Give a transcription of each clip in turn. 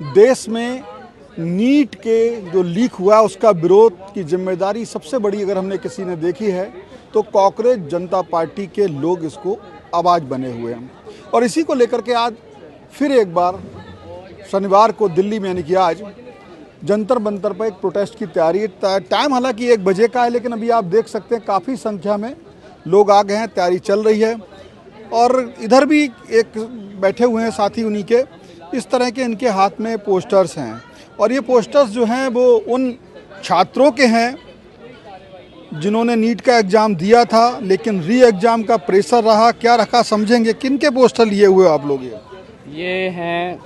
देश में नीट के जो लीक हुआ उसका विरोध की जिम्मेदारी सबसे बड़ी अगर हमने किसी ने देखी है तो कांग्रेस जनता पार्टी के लोग इसको आवाज़ बने हुए हैं। और इसी को लेकर के आज फिर एक बार शनिवार को दिल्ली में यानी कि आज जंतर मंतर पर एक प्रोटेस्ट की तैयारी। टाइम हालांकि 1 बजे का है, लेकिन अभी आप देख सकते हैं काफ़ी संख्या में लोग आ गए हैं, तैयारी चल रही है। और इधर भी एक बैठे हुए हैं साथी, उन्हीं के इस तरह के इनके हाथ में पोस्टर्स हैं। और ये पोस्टर्स जो हैं वो उन छात्रों के हैं जिन्होंने नीट का एग्ज़ाम दिया था, लेकिन री एग्ज़ाम का प्रेशर रहा। क्या रखा समझेंगे। किन के पोस्टर लिए हुए आप लोग? ये हैं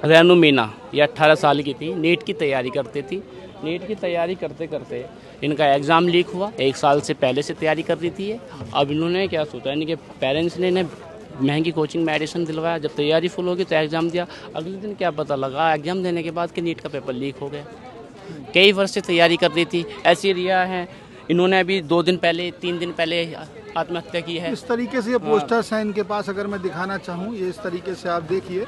रेनू मीना। ये 18 साल की थी, नीट की तैयारी करती थी। नीट की तैयारी करते करते इनका एग्ज़ाम लीक हुआ। 1 साल से पहले से तैयारी कर रही थी ये। अब इन्होंने क्या सोचा, इनके पेरेंट्स ने इन्हें महंगी कोचिंग में एडमिशन दिलवाया। जब तैयारी फुल होगी तो एग्ज़ाम दिया। अगले दिन क्या पता लगा एग्ज़ाम देने के बाद कि नीट का पेपर लीक हो गया। कई वर्ष से तैयारी कर रही थी। ऐसी रिया है, इन्होंने अभी 2 दिन पहले 3 दिन पहले आत्महत्या की है। इस तरीके से ये पोस्टर्स हैं इनके पास, अगर मैं दिखाना चाहूँ ये इस तरीके से आप देखिए।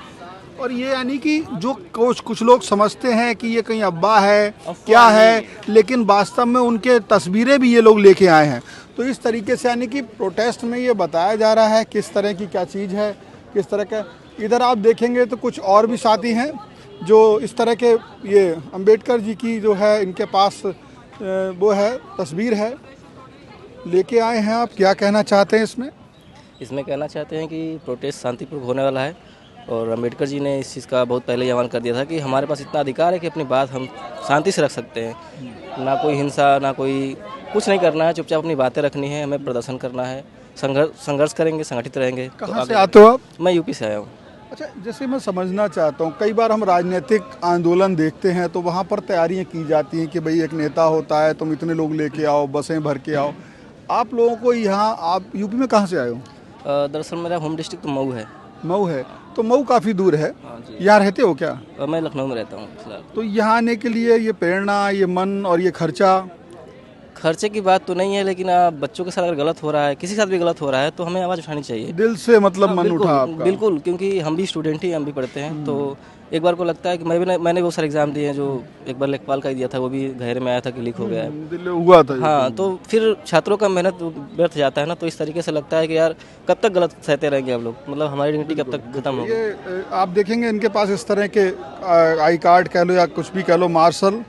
और ये यानी कि जो कुछ लोग समझते हैं कि ये कहीं अब्बा है क्या है, लेकिन वास्तव में उनके तस्वीरें भी ये लोग लेके आए हैं। तो इस तरीके से यानी कि प्रोटेस्ट में ये बताया जा रहा है किस तरह की क्या चीज़ है, किस तरह का। इधर आप देखेंगे तो कुछ और भी साथी हैं जो इस तरह के, ये अंबेडकर जी की जो है इनके पास वो है तस्वीर है, लेके आए हैं। आप क्या कहना चाहते हैं इसमें? इसमें कहना चाहते हैं कि प्रोटेस्ट शांतिपूर्वक होने वाला है। और अंबेडकर जी ने इस चीज़ का बहुत पहले ही ऐलान कर दिया था कि हमारे पास इतना अधिकार है कि अपनी बात हम शांति से रख सकते हैं। ना कोई हिंसा, ना कोई कुछ नहीं करना है, चुपचाप अपनी बातें रखनी है, हमें प्रदर्शन करना है, संघर्ष करेंगे, संगठित रहेंगे। कहाँ से आते हो आप? मैं यूपी से आया हूँ। अच्छा, जैसे मैं समझना चाहता हूँ, कई बार हम राजनीतिक आंदोलन देखते हैं तो वहाँ पर तैयारियाँ की जाती हैं कि भाई एक नेता होता है, तुम इतने लोग लेके आओ, बसें भर के आओ। आप लोगों को यहाँ, आप यूपी में कहाँ से आए हो? दरअसल मेरा होम डिस्ट्रिक्ट तो मऊ है। मऊ है, तो मऊ काफ़ी दूर है। हाँ जी। यहाँ रहते हो क्या? मैं लखनऊ में रहता हूँ फिलहाल। तो यहाँ आने के लिए ये प्रेरणा, ये मन और ये खर्चे की बात तो नहीं है, लेकिन बच्चों के साथ अगर गलत हो रहा है, किसी के साथ भी गलत हो रहा है तो हमें आवाज़ उठानी चाहिए। दिल से मतलब मन बिल्कुल, उठा आपका? बिल्कुल, क्योंकि हम भी स्टूडेंट ही, हम भी पढ़ते हैं। तो एक बार को लगता है कि मैंने बहुत सारे एग्जाम दिए हैं। जो एक बार लेखपाल का ही दिया था, वो भी घेरे में आया था कि लीक हो गया है। दिल हुआ था। हाँ, तो फिर छात्रों का मेहनत व्यर्थ जाता है ना। तो इस तरीके से लगता है कि यार कब तक गलत सहते रहेंगे हम लोग, मतलब हमारी डिग्निटी कब तक खत्म होगी। ये आप देखेंगे इनके पास इस तरह के आई कार्ड कह लो या कुछ भी कह लो, मार्शल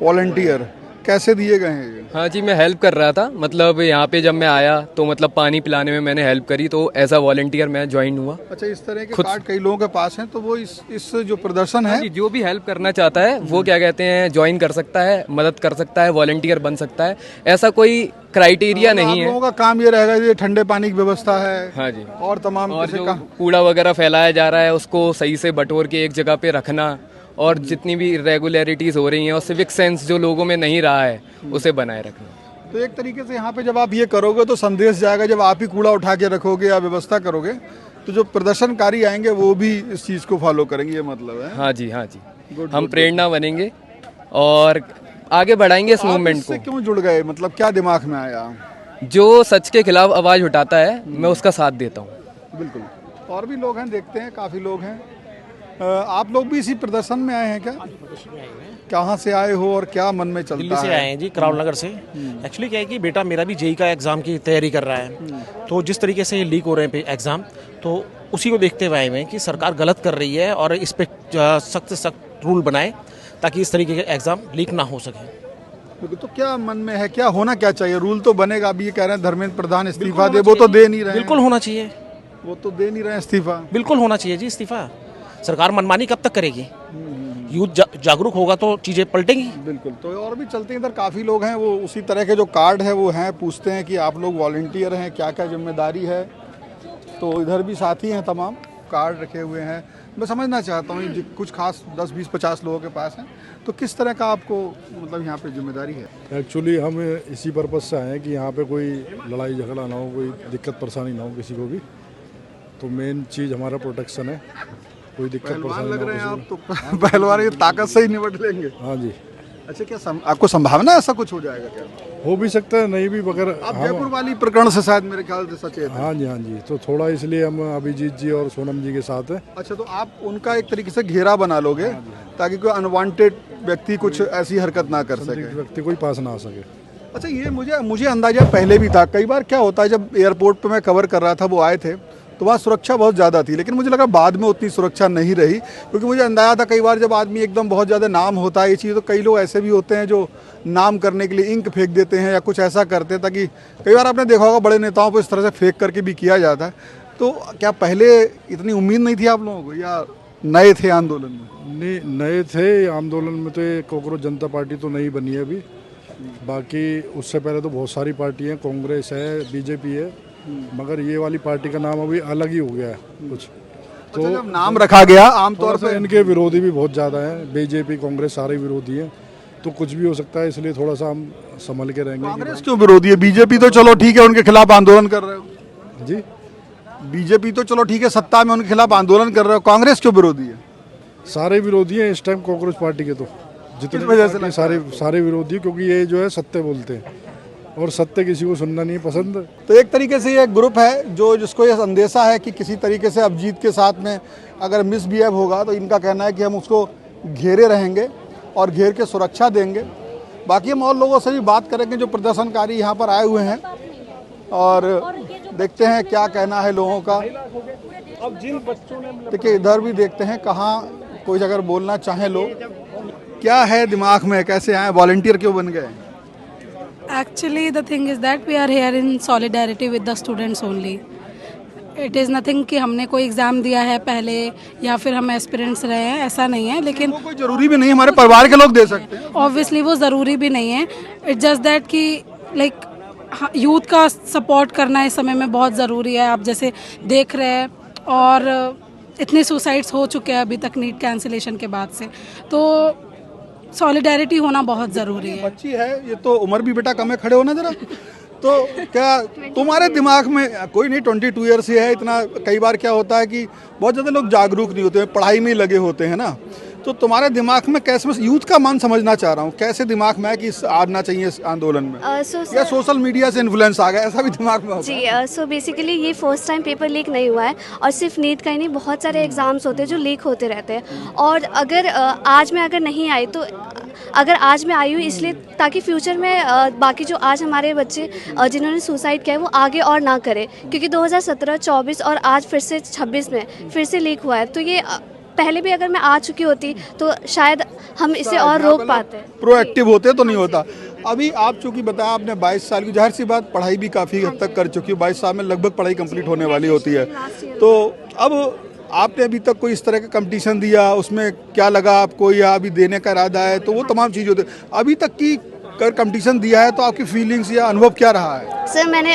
वॉलंटियर कैसे दिए गए हैं ये? हाँ जी, मैं हेल्प कर रहा था। मतलब यहाँ पे जब मैं आया तो मतलब पानी पिलाने में मैंने हेल्प करी, तो एज अ वॉलंटियर मैं ज्वाइन हुआ। अच्छा, इस तरह के कार्ड कई लोगों के पास हैं, तो वो इस जो प्रदर्शन है, हाँ जी, जो भी हेल्प करना चाहता है वो क्या कहते हैं ज्वाइन कर सकता है, मदद कर सकता है, वॉलंटियर बन सकता है। ऐसा कोई क्राइटेरिया नहीं है। लोगों का काम ये रहेगा, ये ठंडे पानी की व्यवस्था है। हाँ जी। और तमाम और जो कूड़ा वगैरह फैलाया जा रहा है उसको सही से बटोर के एक जगह पे रखना, और जितनी भी इरेगुलरिटीज हो रही हैं और सिविक सेंस जो लोगों में नहीं रहा है उसे बनाए रखना। तो एक तरीके से यहाँ पे जब आप ये करोगे तो संदेश जाएगा, जब आप ही कूड़ा उठा के रखोगे या व्यवस्था करोगे तो जो प्रदर्शनकारी आएंगे वो भी इस चीज़ को फॉलो करेंगे, ये मतलब है। हाँ जी, हाँ जी, हम प्रेरणा बनेंगे और आगे बढ़ाएंगे इस मूवमेंट को। क्यों जुड़ गए, मतलब क्या दिमाग में आया? जो सच के खिलाफ आवाज़ उठाता है मैं उसका साथ देता हूँ। बिल्कुल। और भी लोग हैं, देखते हैं, काफ़ी लोग हैं। आप लोग भी इसी प्रदर्शन में आए हैं क्या? कहाँ से आए हो और क्या मन में चलता है? दिल्ली से आए हैं जी, करावल नगर से। एक्चुअली क्या है कि बेटा मेरा भी जेई का एग्ज़ाम की तैयारी कर रहा है। तो जिस तरीके से ये लीक हो रहे हैं एग्ज़ाम, तो उसी को देखते हुए आए हुए हैं कि सरकार गलत कर रही है और इस पर सख्त से सख्त रूल बनाए ताकि इस तरीके के एग्ज़ाम लीक ना हो सके। तो क्या मन में है, क्या होना क्या चाहिए? रूल तो बनेगा, अभी ये कह रहे हैं धर्मेंद्र प्रधान इस्तीफा दे, वो तो दे नहीं रहे हैं। बिल्कुल होना चाहिए, वो तो दे नहीं रहे हैं इस्तीफा। बिल्कुल होना चाहिए जी इस्तीफा। सरकार मनमानी कब तक करेगी? यूथ जागरूक होगा तो चीज़ें पलटेंगी। बिल्कुल। तो और भी चलते हैं, इधर काफ़ी लोग हैं, वो उसी तरह के जो कार्ड है वो हैं, पूछते हैं कि आप लोग वॉलंटियर हैं, क्या क्या जिम्मेदारी है। तो इधर भी साथी हैं, तमाम कार्ड रखे हुए हैं। मैं समझना चाहता हूँ कुछ खास 10, 20, 50 लोगों के पास हैं, तो किस तरह का आपको मतलब यहाँ पे जिम्मेदारी है? एक्चुअली हम इसी पर्पज़ से आए हैं कि यहाँ पे कोई लड़ाई झगड़ा ना हो, कोई दिक्कत परेशानी ना हो किसी को भी। तो मेन चीज़ हमारा प्रोटेक्शन है, कोई दिक्कत परेशानी लग ना रहे हैं हो आप तो। पहलवान ये ताकत से ही निपट लेंगे। हाँ जी। अच्छा, क्या आपको संभावना है ऐसा कुछ हो जाएगा क्या? हो भी सकता है, नहीं भी, मगर आप जयपुर वाली प्रकरण से शायद मेरे ख्याल से सचेत हैं। हाँ जी, हाँ जी, तो थोड़ा इसलिए हम अभिजीत जी और सोनम जी के साथ हैं। अच्छा, तो आप उनका एक तरीके से घेरा बना लोगे ताकि कोई अनवांटेड व्यक्ति कुछ ऐसी हरकत ना कर सके। व्यक्ति कोई पास ना आ सके। अच्छा, ये मुझे अंदाजा पहले भी था। कई बार क्या होता है, जब एयरपोर्ट पे मैं कवर कर रहा था, वो आए थे तो वहाँ सुरक्षा बहुत ज़्यादा थी, लेकिन मुझे लगा बाद में उतनी सुरक्षा नहीं रही, क्योंकि मुझे अंदाजा था कई बार जब आदमी एकदम बहुत ज़्यादा नाम होता है ये चीज़, तो कई लोग ऐसे भी होते हैं जो नाम करने के लिए इंक फेंक देते हैं या कुछ ऐसा करते हैं, ताकि कई बार आपने देखा होगा बड़े नेताओं को इस तरह से फेंक करके भी किया जाता है। तो क्या पहले इतनी उम्मीद नहीं थी आप लोगों को, या नए थे आंदोलन में? नहीं, नए थे आंदोलन में। तो ये कांग्रेस जनता पार्टी तो नहीं बनी है अभी, बाकी उससे पहले तो बहुत सारी पार्टी हैं, कांग्रेस है, बीजेपी है, मगर ये वाली पार्टी का नाम अभी अलग ही हो गया है कुछ। तो अच्छा, जब नाम रखा गया आमतौर पर इनके विरोधी भी बहुत ज़्यादा हैं, बीजेपी कांग्रेस सारे विरोधी हैं, तो कुछ भी हो सकता है, इसलिए थोड़ा सा हम संभल के रहेंगे। कांग्रेस क्यों विरोधी है? बीजेपी तो चलो ठीक है, उनके खिलाफ आंदोलन कर रहे हो जी, बीजेपी तो चलो ठीक है, सत्ता में उनके खिलाफ आंदोलन कर रहे हो, कांग्रेस क्यों विरोधी है? सारे विरोधी हैं इस टाइम कांग्रेस पार्टी के, तो जितने वजह से पार्टी सारे विरोधी हैं, क्योंकि ये जो है सत्य बोलते हैं और सत्य किसी को सुनना नहीं पसंद। तो एक तरीके से ये एक ग्रुप है जिसको ये अंदेशा है कि किसी तरीके से अभिजीत के साथ में अगर मिसबिहेव होगा तो इनका कहना है कि हम उसको घेरे रहेंगे और घेर के सुरक्षा देंगे। बाकी हम और लोगों से भी बात करेंगे जो प्रदर्शनकारी यहाँ पर आए हुए हैं, और देखते हैं क्या कहना है लोगों का। देखिए, इधर भी देखते हैं कहाँ कोई अगर बोलना चाहे लोग। क्या है दिमाग में, कैसे आए, वॉलंटियर क्यों बन गए? Actually, the thing is that we are here in solidarity with the students only. It is nothing कि हमने कोई एग्ज़ाम दिया है पहले या फिर हम एस्पिरेंट्स रहे हैं, ऐसा नहीं है। लेकिन वो कोई ज़रूरी भी नहीं, हमारे परिवार के लोग दे सकते हैं। ऑब्वियसली वो ज़रूरी भी नहीं है। इट्स जस्ट दैट कि लाइक यूथ का सपोर्ट करना इस समय में बहुत ज़रूरी है। आप जैसे देख रहे हैं, और इतने सुसाइड्स हो चुके हैं अभी तक नीट कैंसिलेशन के बाद से, तो सॉलिडेरिटी होना बहुत ज़रूरी है। बच्ची है ये, तो उम्र भी बेटा कम है, खड़े होना जरा। तो क्या तुम्हारे दिमाग में, कोई नहीं 22 ईयर्स ही है इतना, कई बार क्या होता है कि बहुत ज़्यादा लोग जागरूक नहीं होते हैं, पढ़ाई में ही लगे होते हैं ना, तो तुम्हारे दिमाग में कैसे, बस यूथ का मन समझना चाह रहा हूँ, कैसे दिमाग में है कि आना चाहिए इस आंदोलन में, या सोशल मीडिया से इन्फ्लुएंस आ गया, ऐसा भी दिमाग में होगा? जी, सो बेसिकली ये फर्स्ट टाइम पेपर लीक नहीं हुआ है, और सिर्फ नीट का ही नहीं, बहुत सारे एग्ज़ाम्स होते हैं जो लीक होते रहते हैं। और अगर आज मैं अगर नहीं आई, तो अगर आज मैं आई हूँ इसलिए ताकि फ्यूचर में बाकी जो आज हमारे बच्चे जिन्होंने सुसाइड किया है वो आगे और ना करें, क्योंकि 2017, 24 और आज फिर से 26 में फिर से लीक हुआ है। तो ये पहले भी अगर मैं आ चुकी होती तो शायद हम इसे और रोक पाते। प्रोएक्टिव होते तो नहीं होता। अभी आप चूंकि बताया आपने 22 साल की, जाहिर सी बात पढ़ाई भी काफ़ी हद तक कर चुकी है, 22 साल में लगभग पढ़ाई कंप्लीट होने वाली होती है। तो अब आपने अभी तक कोई इस तरह का कंपटीशन दिया, उसमें क्या लगा आपको, या अभी देने का इरादा है, तो वो तमाम चीज़ होती है। अभी तक की कर कंपटीशन दिया है तो आपकी फीलिंग्स या अनुभव क्या रहा है? सर, मैंने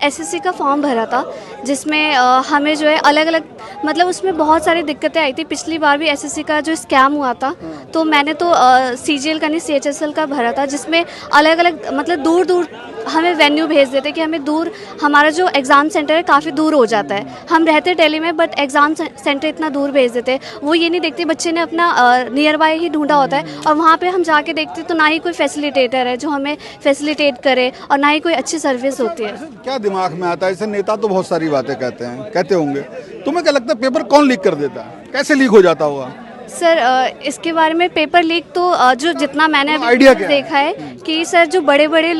एसएससी का फॉर्म भरा था, जिसमें हमें जो है अलग अलग, मतलब उसमें बहुत सारी दिक्कतें आई थी। पिछली बार भी एसएससी का जो स्कैम हुआ था, तो मैंने तो सीजीएल का नहीं सीएचएसएल का भरा था, जिसमें अलग अलग मतलब दूर दूर हमें वेन्यू भेज देते कि हमें दूर, हमारा जो एग्ज़ाम सेंटर है काफ़ी दूर हो जाता है। हम रहते दिल्ली में, बट एग्ज़ाम सेंटर इतना दूर भेज देते हैं। वो ये नहीं देखते बच्चे ने अपना नियर बाय ही ढूंढा होता है, और वहाँ पे हम जाके देखते तो ना ही कोई फैसिलिटेटर है जो हमें फैसिलिटेट करे, और ना ही कोई अच्छी सर्विस होती है। क्या दिमाग में आता है? ऐसे नेता तो बहुत सारी बातें कहते होंगे, तुम्हें क्या लगता है पेपर कौन लीक कर देता है, कैसे लीक हो जाता होगा? सर, इसके बारे में पेपर लीक तो जो जितना मैंने अभी आइडिया देखा है कि सर जो बड़े बड़े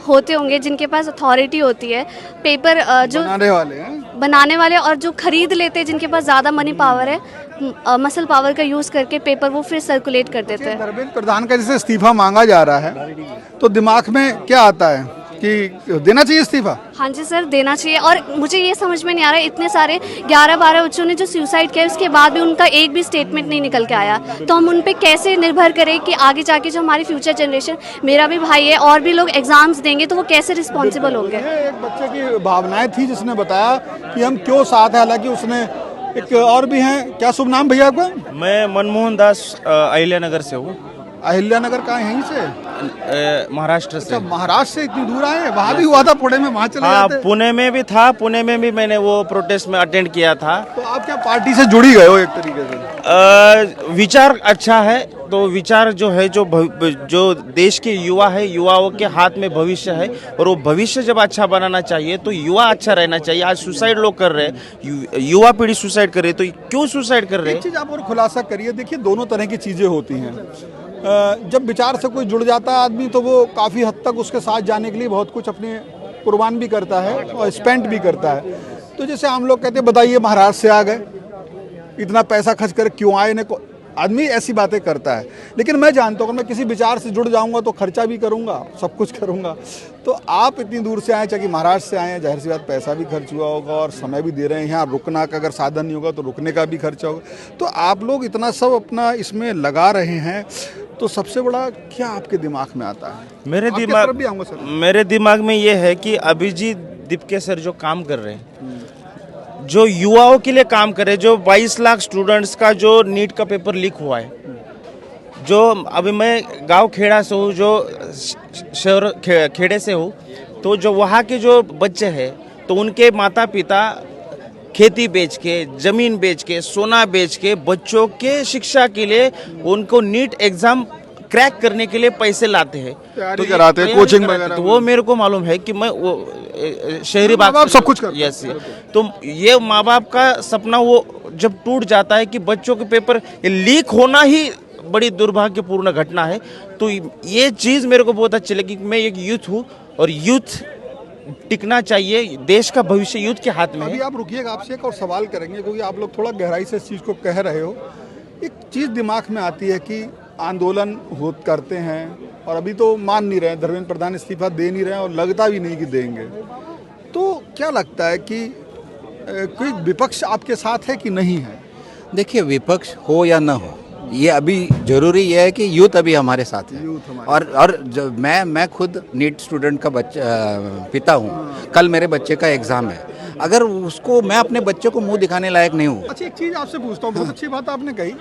होते होंगे जिनके पास अथॉरिटी होती है, पेपर जो बनाने वाले और जो खरीद लेते हैं, जिनके पास ज़्यादा मनी पावर है, मसल पावर का यूज़ करके पेपर वो फिर सर्कुलेट कर देते हैं। धर्मेंद्र प्रधान का जैसे इस्तीफा मांगा जा रहा है, तो दिमाग में क्या आता है कि देना चाहिए इस्तीफा? हाँ जी सर, देना चाहिए। और मुझे ये समझ में नहीं आ रहा है, इतने सारे 11-12 बच्चों ने जो सुसाइड किया, उसके बाद भी उनका एक भी स्टेटमेंट नहीं निकल के आया, तो हम उन पे कैसे निर्भर करें कि आगे जाके जो हमारी फ्यूचर जनरेशन, मेरा भी भाई है और भी लोग एग्जाम्स देंगे, तो वो कैसे रिस्पॉन्सिबल होंगे? एक बच्चे की भावनाएं थी जिसने बताया कि हम क्यों साथ हैं, हालांकि उसने एक और भी हैं। क्या शुभ नाम भैया आपका? मैं मनमोहन दास अहिल्या नगर से हूँ। अहिल्या नगर कहाँ, यहीं से? महाराष्ट्र से। अच्छा, महाराष्ट्र से इतनी दूर आए? वहाँ भी हुआ था पुणे में, वहाँ चले हाँ, जाते? पुणे में भी था, पुणे में भी मैंने वो प्रोटेस्ट में अटेंड किया था। तो आप क्या पार्टी से जुड़ी गए हो एक तरीके से? विचार अच्छा है, तो विचार जो है जो देश के युवा है, युवाओं के हाथ में भविष्य है, और वो भविष्य जब अच्छा बनाना चाहिए तो युवा अच्छा रहना चाहिए। आज सुसाइड लोग कर रहे हैं, युवा पीढ़ी सुसाइड कर रही है, तो क्यों सुसाइड कर रहे एक हैं? चीज़ आप और खुलासा करिए। देखिए, दोनों तरह की चीज़ें होती हैं। जब विचार से कोई जुड़ जाता है आदमी, तो वो काफ़ी हद तक उसके साथ जाने के लिए बहुत कुछ अपने कुर्बान भी करता है और स्पेंड भी करता है। तो जैसे हम लोग कहते हैं, बताइए महाराष्ट्र से आ गए, इतना पैसा खर्च कर क्यों आए? ने आदमी ऐसी बातें करता है, लेकिन मैं जानता हूँ अगर मैं किसी विचार से जुड़ जाऊंगा तो खर्चा भी करूंगा, सब कुछ करूंगा। तो आप इतनी दूर से आए, चाहे महाराष्ट्र से आए हैं, जाहिर सी बात पैसा भी खर्च हुआ होगा और समय भी दे रहे हैं। यहाँ रुकना का अगर साधन नहीं होगा तो रुकने का भी खर्चा होगा। तो आप लोग इतना सब अपना इसमें लगा रहे हैं, तो सबसे बड़ा क्या आपके दिमाग में आता है? मेरे दिमाग में ये है कि अभिजीत दीपके सर जो काम कर रहे हैं, जो युवाओं के लिए काम करे, जो 22 लाख स्टूडेंट्स का जो नीट का पेपर लीक हुआ है, जो अभी मैं गांव खेड़ा से हूँ, जो शहर खेड़े से हूँ, तो जो वहाँ के जो बच्चे हैं, तो उनके माता पिता खेती बेच के, जमीन बेच के, सोना बेच के बच्चों के शिक्षा के लिए उनको नीट एग्जाम क्रैक करने के लिए पैसे लाते हैं, तो कराते हैं, कोचिंग वगैरह। तो वो मेरे को मालूम है कि मैं वो शहरी बात सब कुछ करते हैं। यस, तो ये माँ बाप का सपना वो जब टूट जाता है कि बच्चों के पेपर लीक होना ही बड़ी दुर्भाग्यपूर्ण घटना है। तो ये चीज़ मेरे को बहुत अच्छी लगी कि मैं एक यूथ हूँ और यूथ टिकना चाहिए, देश का भविष्य यूथ के हाथ में है। अभी आप रुकिएगा, आपसे एक और सवाल करेंगे, क्योंकि आप लोग थोड़ा गहराई से इस चीज़ को कह रहे हो। एक चीज़ दिमाग में आती है कि आंदोलन करते हैं और अभी तो मान नहीं रहे, धर्मेंद्र प्रधान इस्तीफा दे नहीं रहे हैं और लगता भी नहीं कि देंगे। तो क्या लगता है कि कोई विपक्ष आपके साथ है कि नहीं है? देखिए, विपक्ष हो या ना हो, ये अभी जरूरी ये है कि यूथ अभी हमारे साथ है। और मैं खुद नीट स्टूडेंट का पिता हूँ। कल मेरे बच्चे का एग्ज़ाम है, अगर उसको मैं अपने बच्चे को मुंह दिखाने लायक नहीं हूँ। अच्छा, एक चीज़ आपसे पूछता हूँ, बहुत अच्छी बात आपने कही,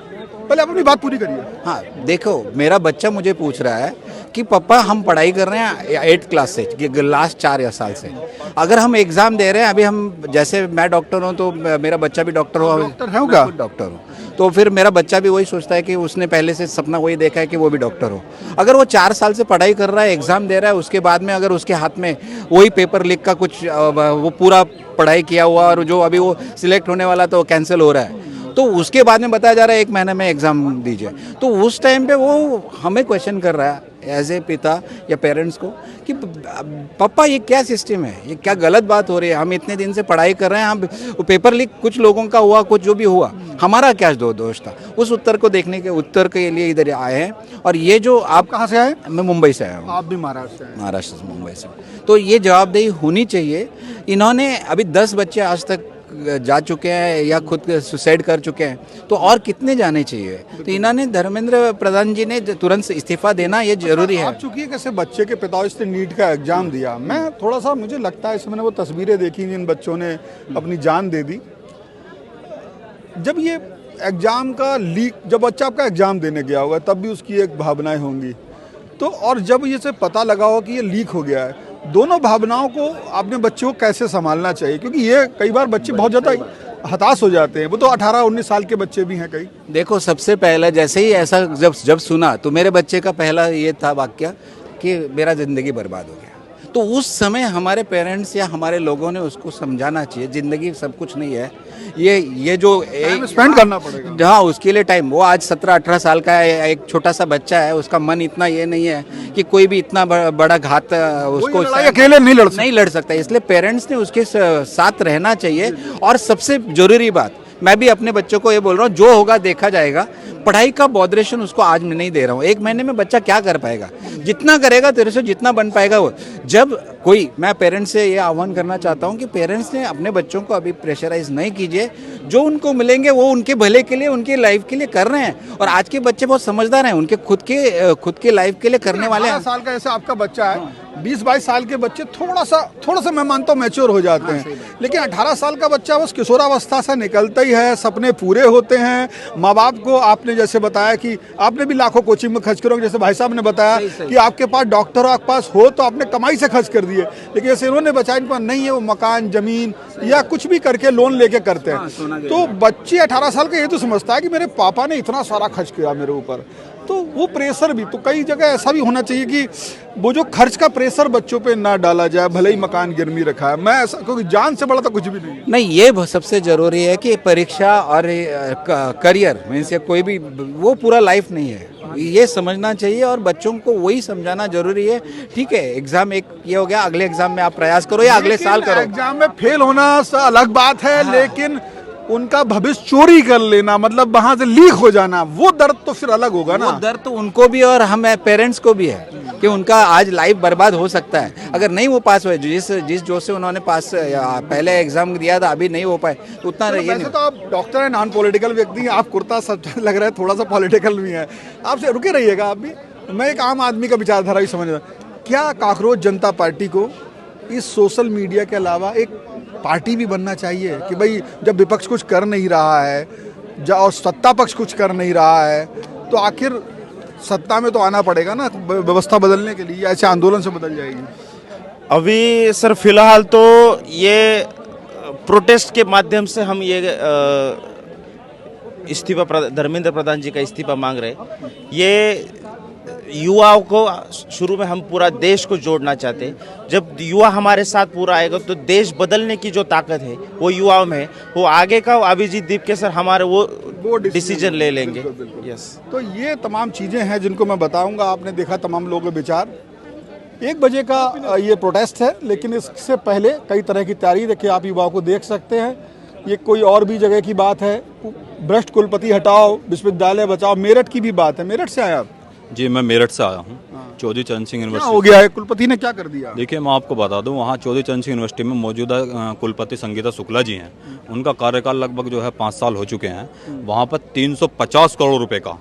पहले आप अपनी बात पूरी करिए। हाँ, देखो, मेरा बच्चा मुझे पूछ रहा है कि पापा हम पढ़ाई कर रहे हैं 8th क्लास से, लास्ट 4 साल से, अगर हम एग्ज़ाम दे रहे हैं, अभी हम जैसे मैं डॉक्टर हूँ तो मेरा बच्चा भी डॉक्टर हो, डॉक्टर हूँ, तो फिर मेरा बच्चा भी वही सोचता है कि उसने पहले से सपना वही देखा है कि वो भी डॉक्टर हो। अगर वो 4 साल से पढ़ाई कर रहा है, एग्ज़ाम दे रहा है, उसके बाद में अगर उसके हाथ में वही पेपर लीक का कुछ वो पूरा पढ़ाई किया हुआ और जो अभी वो सिलेक्ट होने वाला तो कैंसिल हो रहा है, तो उसके बाद में बताया जा रहा है 1 महीने में एग्ज़ाम दीजिए, तो उस टाइम पे वो हमें क्वेश्चन कर रहा है एज ए पिता या पेरेंट्स को कि पापा ये क्या सिस्टम है, ये क्या गलत बात हो रही है, हम इतने दिन से पढ़ाई कर रहे हैं, हम पेपर लीक कुछ लोगों का हुआ, कुछ जो भी हुआ, हमारा क्या दोष था? उस उत्तर को देखने के उत्तर के लिए इधर आए हैं। और ये जो आप कहाँ से आए? मैं मुंबई से आया हूँ। आप भी महाराष्ट्र से आए? महाराष्ट्र से, मुंबई से। तो ये जवाबदेही होनी चाहिए। इन्होंने अभी 10 बच्चे आज तक जा चुके हैं या खुद सुसाइड कर चुके हैं, तो और कितने जाने चाहिए? तो इन्होंने धर्मेंद्र प्रधान जी ने तुरंत इस्तीफा देना ये जरूरी है। आप चूंकि कैसे बच्चे के पिता इसने नीट का एग्जाम दिया, मैं थोड़ा सा मुझे लगता है, इसमें मैंने वो तस्वीरें देखी जिन बच्चों ने अपनी जान दे दी। जब ये एग्जाम का लीक, जब बच्चा आपका एग्जाम देने गया होगा तब भी उसकी एक भावनाएं होंगी, तो और जब ये से पता लगा हो कि ये लीक हो गया है, दोनों भावनाओं को आपने बच्चों को कैसे संभालना चाहिए? क्योंकि ये कई बार बच्चे बहुत ज़्यादा हताश हो जाते हैं, वो तो 18-19 साल के बच्चे भी हैं कई। देखो, सबसे पहले जैसे ही ऐसा जब सुना तो मेरे बच्चे का पहला ये था वाक्य कि मेरा ज़िंदगी बर्बाद हो गया। तो उस समय हमारे पेरेंट्स या हमारे लोगों ने उसको समझाना चाहिए, ज़िंदगी सब कुछ नहीं है, ये जो स्पेंड करना पड़ेगा। हाँ, उसके लिए टाइम। वो आज 17-18 साल का है, एक छोटा सा बच्चा है, उसका मन इतना ये नहीं है कि कोई भी इतना बड़ा घात उसको अकेले नहीं लड़ सकता। इसलिए पेरेंट्स ने उसके साथ रहना चाहिए। और सबसे जरूरी बात, मैं भी अपने बच्चों को ये बोल रहा हूँ, जो होगा देखा जाएगा। पढ़ाई का बॉदरेशन उसको आज मैं नहीं दे रहा हूँ। 1 महीने में बच्चा क्या कर पाएगा? जितना करेगा तेरे से जितना बन पाएगा वो। जब कोई, मैं पेरेंट्स से ये आह्वान करना चाहता हूँ कि पेरेंट्स ने अपने बच्चों को अभी प्रेशराइज नहीं कीजिए, जो उनको मिलेंगे वो उनके भले के लिए, उनकी लाइफ के लिए कर रहे हैं। और आज के बच्चे बहुत समझदार हैं, उनके खुद के लाइफ के लिए करने वाले हैं। 18 साल का ऐसे आपका बच्चा है, 20-22 साल के बच्चे थोड़ा सा मैं मानता हूँ मैच्योर हो जाते हैं, लेकिन 18 साल का बच्चा बस किशोरावस्था से निकलता ही है, सपने पूरे होते हैं। माँ बाप को आपने जैसे बताया कि आपने भी लाखों कोचिंग में खर्च करोगे, जैसे भाई साहब ने बताया कि आपके पास डॉक्टर आपके पास हो तो आपने कमाई से खर्च कर दिए, लेकिन जैसे इन्होंने बचाया इनके पास नहीं है, वो मकान जमीन या कुछ भी करके लोन लेके करते हैं। तो बच्चे 18 साल का ये तो समझता है कि मेरे पापा ने इतना सारा खर्च किया मेरे ऊपर, तो वो प्रेशर भी तो कई जगह ऐसा भी होना चाहिए कि वो जो खर्च का प्रेशर बच्चों पे ना डाला जाए, भले ही मकान गिरवी रखा है। मैं ऐसा, क्योंकि जान से बड़ा तो कुछ भी नहीं है। नहीं, ये सबसे ज़रूरी है कि परीक्षा और करियर मीन्स कोई भी वो पूरा लाइफ नहीं है, ये समझना चाहिए और बच्चों को वही समझाना जरूरी है। ठीक है, एग्जाम एक ये हो गया, अगले एग्जाम में आप प्रयास करो या अगले साल करो। एग्जाम में फेल होना अलग बात है, लेकिन उनका भविष्य चोरी कर लेना, मतलब वहां से लीक हो जाना, वो दर्द तो फिर अलग होगा ना। वो दर्द तो उनको भी और हम पेरेंट्स को भी है कि उनका आज लाइफ बर्बाद हो सकता है अगर नहीं वो पास हुए। जिस जोश से उन्होंने पास पहले एग्जाम दिया था, अभी नहीं हो पाए तो उतना रहिए। वैसे तो आप डॉक्टर हैं, नॉन पॉलिटिकल व्यक्ति हैं, आप कुर्ता सब लग रहा है थोड़ा सा पॉलिटिकल भी है, आपसे रुके रहिएगा आप भी। मैं एक आम आदमी का विचारधारा भी समझ रहा, क्या कांकरोच जनता पार्टी को इस सोशल मीडिया के अलावा एक पार्टी भी बनना चाहिए कि भाई जब विपक्ष कुछ कर नहीं रहा है और सत्ता पक्ष कुछ कर नहीं रहा है तो आखिर सत्ता में तो आना पड़ेगा ना व्यवस्था बदलने के लिए, ऐसे आंदोलन से बदल जाएगी? अभी सर फिलहाल तो ये प्रोटेस्ट के माध्यम से हम ये इस्तीफा धर्मेंद्र प्रधान जी का इस्तीफा मांग रहे। ये युवाओं को शुरू में हम पूरा देश को जोड़ना चाहते हैं। जब युवा हमारे साथ पूरा आएगा तो देश बदलने की जो ताकत है वो युवाओं में है। वो आगे का अभिजीत दीपके सर हमारे वो डिसीजन ले लेंगे। यस, तो ये तमाम चीज़ें हैं जिनको मैं बताऊंगा। आपने देखा तमाम लोगों के विचार। 1 बजे का ये प्रोटेस्ट है, लेकिन इससे पहले कई तरह की तैयारी देखिए, आप युवाओं को देख सकते हैं। ये कोई और भी जगह की बात है, भ्रष्ट कुलपति हटाओ, विश्वविद्यालय बचाओ। मेरठ की भी बात है। मेरठ से आए आप? जी, मैं मेरठ से आया हूँ। चौधरी चरण सिंह क्या यूनिवर्सिटी हो गया है, कुलपति ने क्या कर दिया? देखिए, मैं आपको बता दूं, वहाँ चौधरी चरण सिंह यूनिवर्सिटी में मौजूदा कुलपति संगीता शुक्ला जी हैं। उनका कार्यकाल लगभग जो है 5 साल हो चुके हैं। वहाँ पर 350 करोड़ रुपए का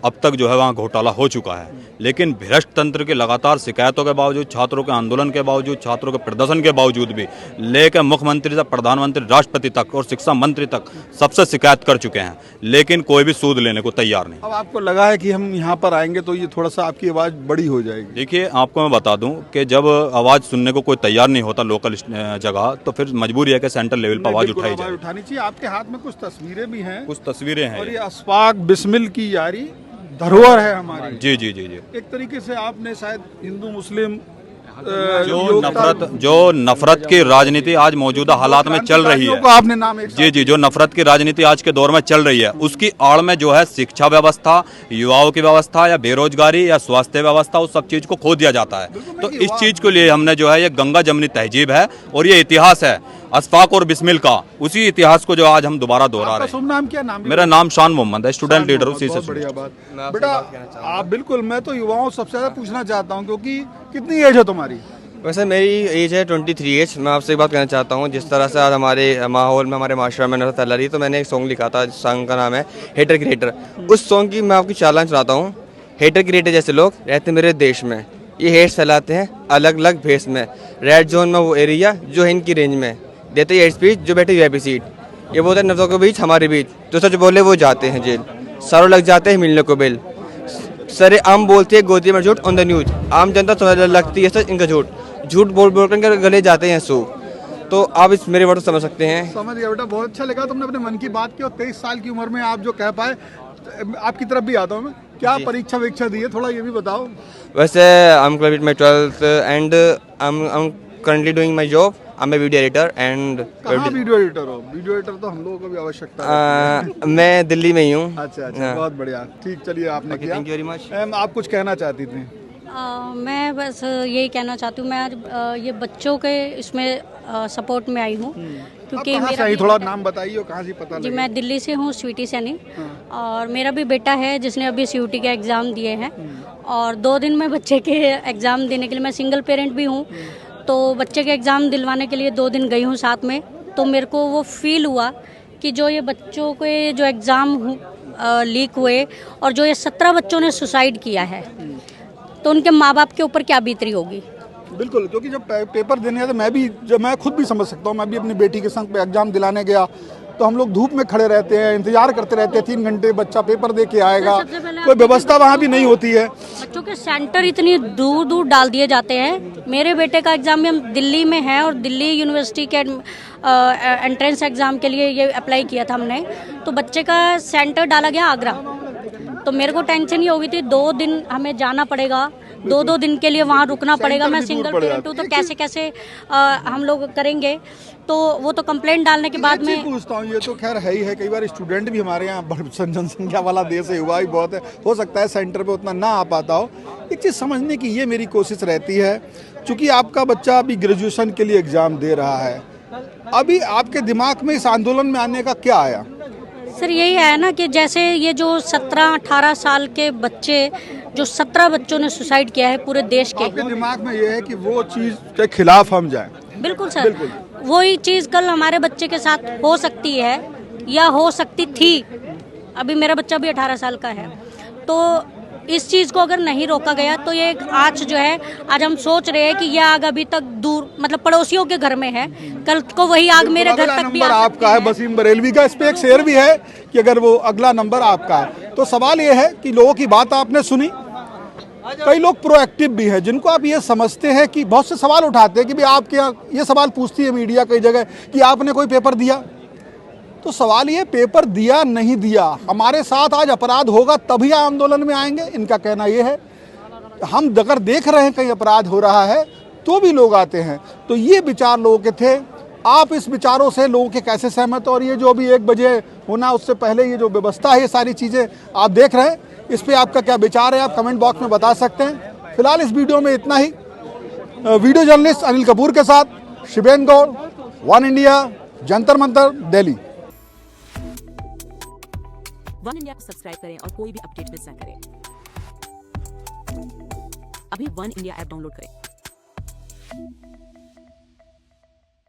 अब तक जो है वहाँ घोटाला हो चुका है। लेकिन भ्रष्ट तंत्र की लगातार शिकायतों के बावजूद, छात्रों के आंदोलन के बावजूद, छात्रों के प्रदर्शन के बावजूद भी लेकर मुख्यमंत्री से प्रधानमंत्री, राष्ट्रपति तक और शिक्षा मंत्री तक सबसे शिकायत कर चुके हैं, लेकिन कोई भी सूद लेने को तैयार नहीं। अब आपको लगा है कि हम यहाँ पर आएंगे तो ये थोड़ा सा आपकी आवाज़ बड़ी हो जाएगी? देखिए, आपको मैं बता दूं कि जब आवाज़ सुनने को कोई तैयार नहीं होता लोकल जगह, तो फिर मजबूरी है कि सेंट्रल लेवल पर आवाज़ उठाई जाए। उठानी चाहिए। आपके हाथ में कुछ तस्वीरें भी हैं। कुछ तस्वीरें हैं और ये अशफाक बिस्मिल की यारी धरोहर है हमारी। जी जी जी जी। एक तरीके से आपने शायद हिंदू मुस्लिम जो नफरत की राजनीति आज मौजूदा हालात में चल रही है, आपने नाम एक जी जी, जो नफरत की राजनीति आज के दौर में चल रही है, उसकी आड़ में जो है शिक्षा व्यवस्था, युवाओं की व्यवस्था या बेरोजगारी या स्वास्थ्य व्यवस्था, उस सब चीज को खो दिया जाता है। तो इस चीज के लिए हमने जो है ये गंगा जमनी तहजीब है और ये इतिहास है अशफाक और बिस्मिल का, उसी इतिहास को जो आज हम दोबारा दोहरा रहे हैं। नाम क्या? नाम मेरा नाम शान मोहम्मद है, स्टूडेंट लीडर हूँ। बढ़िया बात बेटा। आप बिल्कुल, मैं तो युवाओं सबसे ज्यादा पूछना चाहता हूँ, क्योंकि कितनी एज है तुम्हारी? वैसे मेरी एज है 23 एज। मैं आपसे एक बात कहना चाहता हूँ, जिस तरह से आज हमारे माहौल में, हमारे माशरा में नफरत फैला रही है, तो मैंने एक सॉन्ग लिखा था, सॉन्ग का नाम है हेटर क्रिएटर। उस सॉन्ग की मैं आपकी चालान सुनाता हूँ। हेटर क्रिएटर जैसे लोग रहते मेरे देश में, ये हेट्स फैलाते हैं अलग अलग भेस में। रेड जोन में वो एरिया जो है इनकी रेंज में, देते हेट स्पीच जो बैठे वीआईपी सीट। ये बोलते हैं नफ्सों के बीच हमारे बीच, जो सच बोले वो जाते हैं जेल, सारों लग जाते हैं मिलने को बिल। सरे आम बोलते हैं गोदी में झूठ ऑन द न्यूज, आम जनता समझ लगती है सच इनका झूठ, झूठ बोल बोल कर गले जाते हैं सो। तो आप इस मेरे वर्ड समझ सकते हैं। समझ गया बेटा, बहुत अच्छा लगा तुमने अपने मन की बात की। और 23 साल की उम्र में आप जो कह पाए, आपकी तरफ भी आता हूँ मैं। क्या परीक्षा वीक्षा दी है, थोड़ा ये भी बताओ। वैसे I am complete my 12th and I am currently doing my job. I am a video editor and कहाँ वीडियो एडिटर हो? वीडियो एडिटर तो हम लोगों को भी आवश्यकता है। मैं दिल्ली में ही हूँ। अच्छा, बहुत बढ़िया। ठीक, चलिए आपने किया। Thank you very much. आप कुछ कहना चाहती थी? मैं बस यही कहना चाहती हूँ, मैं आज ये बच्चों के इसमें सपोर्ट में आई हूँ, क्योंकि मेरा थोड़ा नाम बताइए, कहाँ से पता जी, मैं दिल्ली से हूँ, स्वीटी सैनी। और मेरा भी बेटा है जिसने अभी सीयूटी के एग्ज़ाम दिए हैं, और 2 दिन में बच्चे के एग्ज़ाम देने के लिए, मैं सिंगल पेरेंट भी हूँ, तो बच्चे के एग्ज़ाम दिलवाने के लिए 2 दिन गई हूँ साथ में। तो मेरे को वो फील हुआ कि जो ये बच्चों के जो एग्ज़ाम लीक हुए और जो ये 17 बच्चों ने सुसाइड किया है, तो उनके माँ बाप के ऊपर क्या बीत रही होगी। बिल्कुल, क्योंकि जब पेपर देने तो मैं खुद भी समझ सकता हूँ। मैं भी अपनी बेटी के संग पे एग्जाम दिलाने गया तो हम लोग धूप में खड़े रहते हैं, इंतजार करते रहते हैं 3 घंटे, बच्चा पेपर दे के आएगा, कोई व्यवस्था वहाँ भी नहीं होती है। बच्चों के सेंटर इतनी दूर दूर डाल दिए जाते हैं। मेरे बेटे का एग्ज़ाम भी हम दिल्ली में है और दिल्ली यूनिवर्सिटी के एंट्रेंस एग्ज़ाम के लिए ये अप्लाई किया था हमने, तो बच्चे का सेंटर डाला गया आगरा। तो मेरे को टेंशन ये हो गई थी, 2 दिन हमें जाना पड़ेगा, 2-2 दिन के लिए वहाँ रुकना पड़ेगा। मैं सिंगल पेरेंट हूँ तो कैसे कैसे हम लोग करेंगे, तो वो तो कंप्लेंट डालने के बाद में पूछता हूँ। ये तो खैर है ही है, कई बार स्टूडेंट भी हमारे यहाँ जनसंख्या वाला देश है, युवा भी बहुत है, हो सकता है सेंटर पे उतना ना आ पाता हो। एक चीज़ समझने की ये मेरी कोशिश रहती है, चूँकि आपका बच्चा अभी ग्रेजुएशन के लिए एग्ज़ाम दे रहा है, अभी आपके दिमाग में इस आंदोलन में आने का क्या आया? सर यही है ना कि जैसे ये जो 17-18 साल के बच्चे, जो 17 बच्चों ने सुसाइड किया है पूरे देश के, आपके दिमाग में ये है कि वो चीज़ के खिलाफ हम जाएं। बिल्कुल सर, वही चीज़ कल हमारे बच्चे के साथ हो सकती है या हो सकती थी। अभी मेरा बच्चा भी 18 साल का है, तो इस चीज़ को अगर नहीं रोका गया तो ये आज जो है, आज हम सोच रहे हैं कि यह आग अभी तक दूर, मतलब पड़ोसियों के घर में है, कल को वही आग मेरे घर तक भी आ सकती आपका है। वसीम बरेलवी का इस पे एक शेर भी है कि अगर वो अगला नंबर आपका है। तो सवाल ये है कि लोगों की बात आपने सुनी, कई लोग प्रोएक्टिव भी हैं जिनको आप ये समझते हैं कि बहुत से सवाल उठाते हैं कि भाई आपके यहाँ ये सवाल पूछती है मीडिया कई जगह कि आपने कोई पेपर दिया, तो सवाल ये पेपर दिया नहीं दिया, हमारे साथ आज अपराध होगा तभी आंदोलन में आएंगे, इनका कहना ये है। हम अगर देख रहे हैं कहीं अपराध हो रहा है तो भी लोग आते हैं। तो ये विचार लोगों के थे। आप इस विचारों से लोगों के कैसे सहमत, और ये जो अभी 1 बजे होना उससे पहले ये जो व्यवस्था है, ये सारी चीज़ें आप देख रहे हैं, इस पे आपका क्या विचार है, आप कमेंट बॉक्स में बता सकते हैं। फिलहाल इस वीडियो में इतना ही। वीडियो जर्नलिस्ट अनिल कपूर के साथ शिवेन गौड़, वन इंडिया, जंतर मंतर, दिल्ली। वन इंडिया को सब्सक्राइब करें और कोई भी अपडेट मिस ना करें। अभी वन इंडिया ऐप डाउनलोड करें।